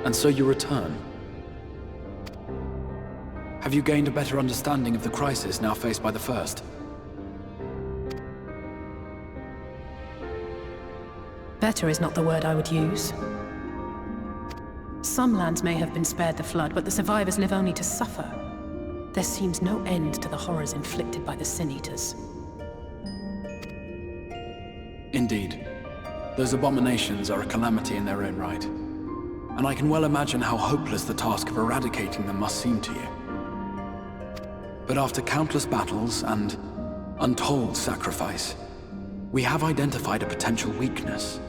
And so you return. Have you gained a better understanding of the crisis now faced by the First? Better is not the word I would use. Some lands may have been spared the flood, but the survivors live only to suffer. There seems no end to the horrors inflicted by the Sin Eaters. Indeed. Those abominations are a calamity in their own right. And I can well imagine how hopeless the task of eradicating them must seem to you. But after countless battles and untold sacrifice, we have identified a potential weakness.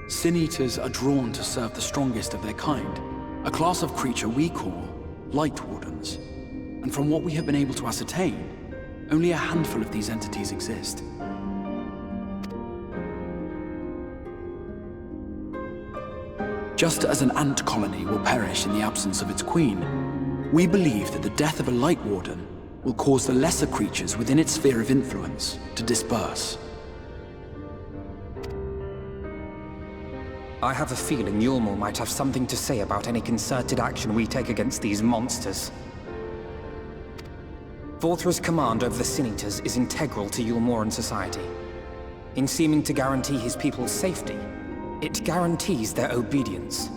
Sin Eaters are drawn to serve the strongest of their kind, a class of creature we call Light Wardens. And from what we have been able to ascertain, only a handful of these entities exist. Just as an ant colony will perish in the absence of its queen, we believe that the death of a Light Warden will cause the lesser creatures within its sphere of influence to disperse. I have a feeling Yulmul might have something to say about any concerted action we take against these monsters. Vorthra's command over the Sin Eaters is integral to Yulmoran society. In seeming to guarantee his people's safety, it guarantees their obedience.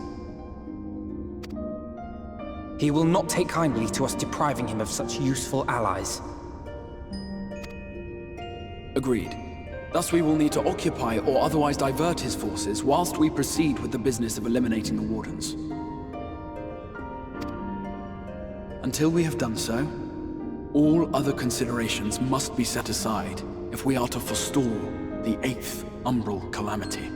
He will not take kindly to us depriving him of such useful allies. Agreed. Thus we will need to occupy or otherwise divert his forces whilst we proceed with the business of eliminating the Wardens. Until we have done so, all other considerations must be set aside if we are to forestall the 8th Umbral Calamity.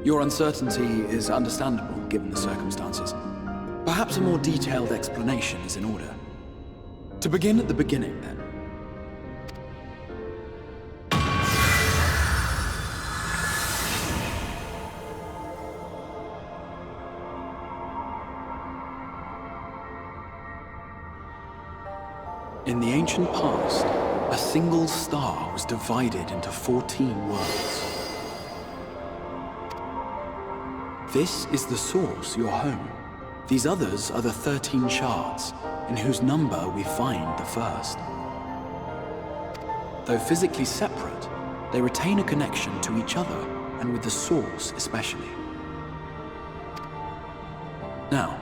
Your uncertainty is understandable, given the circumstances. Perhaps a more detailed explanation is in order. To begin at the beginning, then. In the ancient past, a single star was divided into 14 worlds. This is the source, your home. These others are the 13 shards, in whose number we find the first. Though physically separate, they retain a connection to each other, and with the source especially. Now,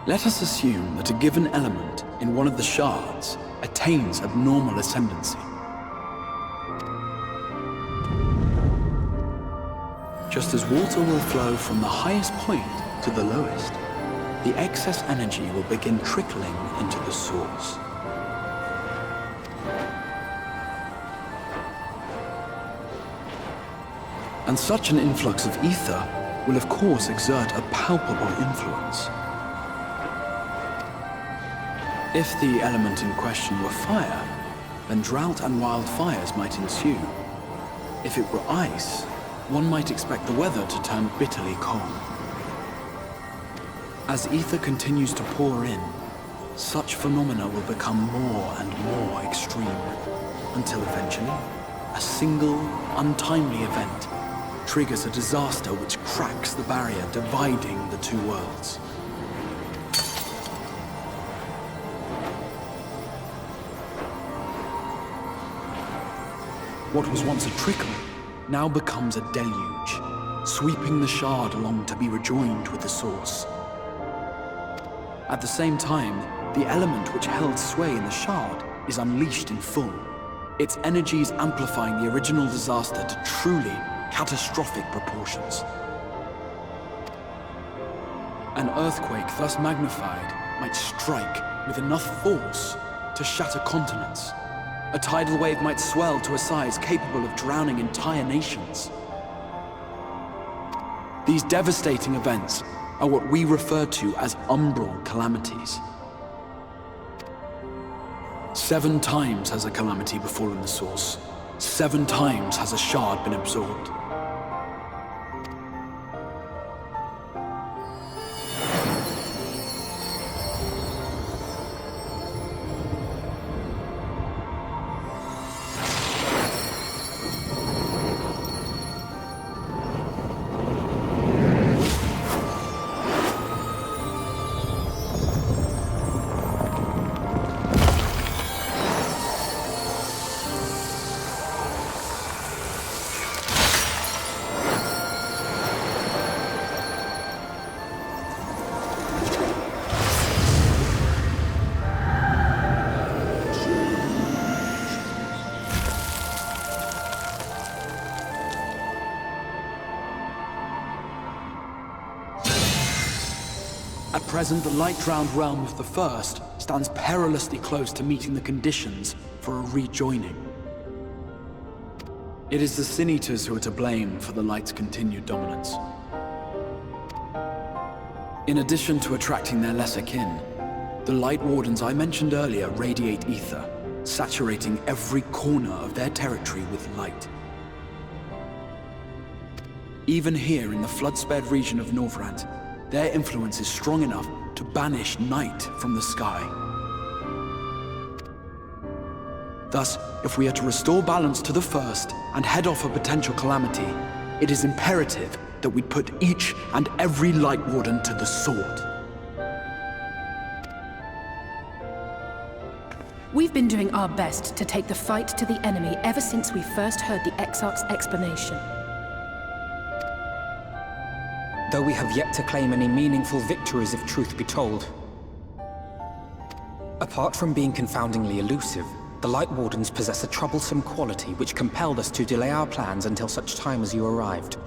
let us assume that a given element in one of the shards attains abnormal ascendancy. Just as water will flow from the highest point to the lowest, the excess energy will begin trickling into the source. And such an influx of ether will of course exert a palpable influence. If the element in question were fire, then drought and wildfires might ensue. If it were ice, one might expect the weather to turn bitterly cold. As ether continues to pour in, such phenomena will become more and more extreme, until eventually, a single, untimely event triggers a disaster which cracks the barrier dividing the two worlds. What was once a trickle now becomes a deluge, sweeping the shard along to be rejoined with the source. At the same time, the element which held sway in the shard is unleashed in full, its energies amplifying the original disaster to truly catastrophic proportions. An earthquake thus magnified might strike with enough force to shatter continents. A tidal wave might swell to a size capable of drowning entire nations. These devastating events are what we refer to as umbral calamities. 7 times has a calamity befallen the source. 7 times has a shard been absorbed. present, the light-drowned realm of the First stands perilously close to meeting the conditions for a rejoining. It is the Sin Eaters who are to blame for the Light's continued dominance. In addition to attracting their lesser kin, the Light Wardens I mentioned earlier radiate ether, saturating every corner of their territory with light. Even here in the flood-spared region of Norvrant, their influence is strong enough to banish night from the sky. Thus, if we are to restore balance to the First and head off a potential calamity, it is imperative that we put each and every Light Warden to the sword. We've been doing our best to take the fight to the enemy ever since we first heard the Exarch's explanation. Though we have yet to claim any meaningful victories if truth be told. Apart from being confoundingly elusive, the Light Wardens possess a troublesome quality which compelled us to delay our plans until such time as you arrived.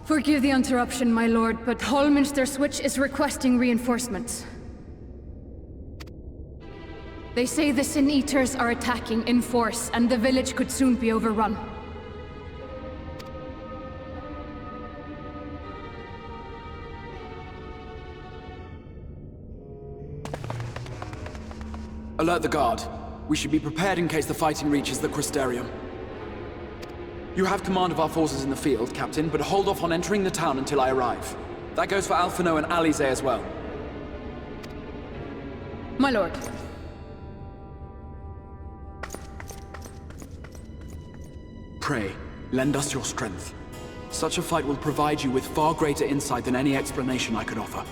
Forgive the interruption, my lord, but Hallminster Switch is requesting reinforcements. They say the Sin Eaters are attacking in force, and the village could soon be overrun. Alert the guard. We should be prepared in case the fighting reaches the Crystarium. You have command of our forces in the field, Captain, but hold off on entering the town until I arrive. That goes for Alphinaud and Alize as well. My lord. Pray, lend us your strength. Such a fight will provide you with far greater insight than any explanation I could offer.